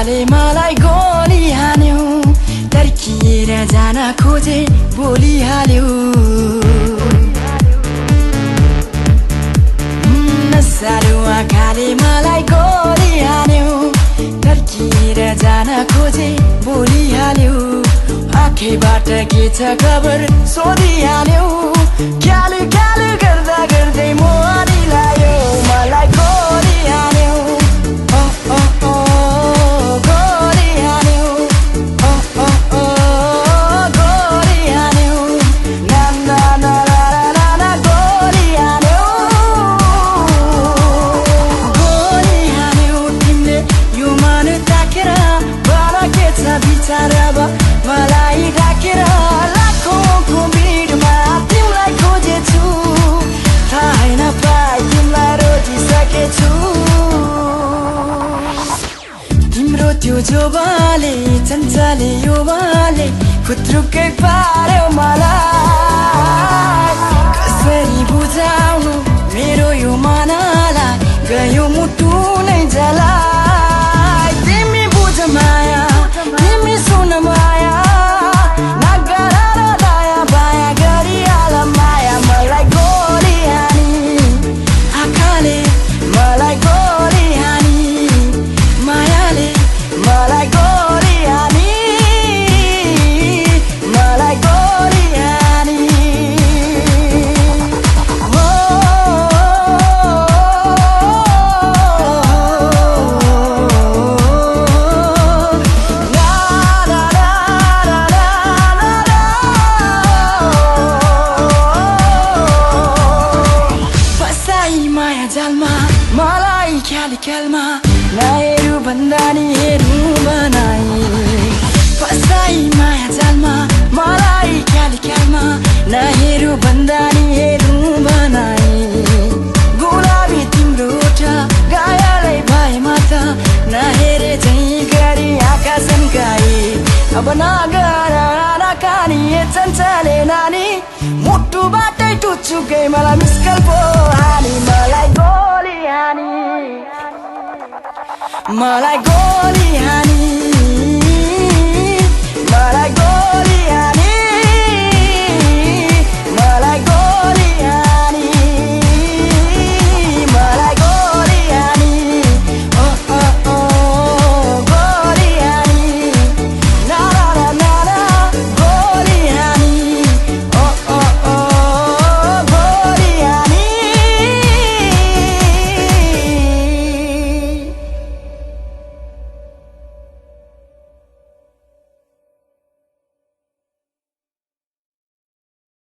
आँखाले मलाई गोली हान्यो तर्किएर जान खोजे बोलिहाल्यो नसालु आँखाले मलाई गोली हान्यो तर्किएर जान खोजे बोलिहाल्यो आँखैबाट के छ खबर सोधिहाल्यो ख्याल ख्याल गर्दा गर्दै मोहनी लाग्यो मलाई गोली हान्यो गोली हान्यो गोली हान्यो ना ना ना ना ना गोली हान्यो गोली हान्यो तिमीले यो मन ताकेर बडा के छ विचार अब मलाई ढाकेर लाखौँको भिडमा तिमीलाई खोजेछु थाहै नपाई तिमीलाई रोजिसकेछु तिम्रो त्यो जोबाले चञ्चले यो बाले खुत्रुकै पार्यो मलाई कसरी बुझाउनु मेरो यो मनलाई गयो मुटु नै जलाइ तिमी बुझ माया तिमी सुन माया नगर दया बाया गरिहाल माया मलाई गोली हानी आँखाले मलाई गोली हानी मायाले मलाई गोली हानी मलाई गोली हानी माया जालमा मलाई ख्याल ख्यालमा नहेरु भन्दा नि हेरु बनाई फसाई माया जालमा मलाई ख्याल ख्यालमा नहेरु भन्दा नि हेरु बनाई गुलाबी तिम्रो ओठ गायलै भए माता नहेरे झैँ गरी आँखा सन्काई अब नगर नकानी चञ्चले नानी मुटुबाटै टुच्चुकै मलाई मिस्कल पो हानी मलाई गोली हानी मलाई गोली हानी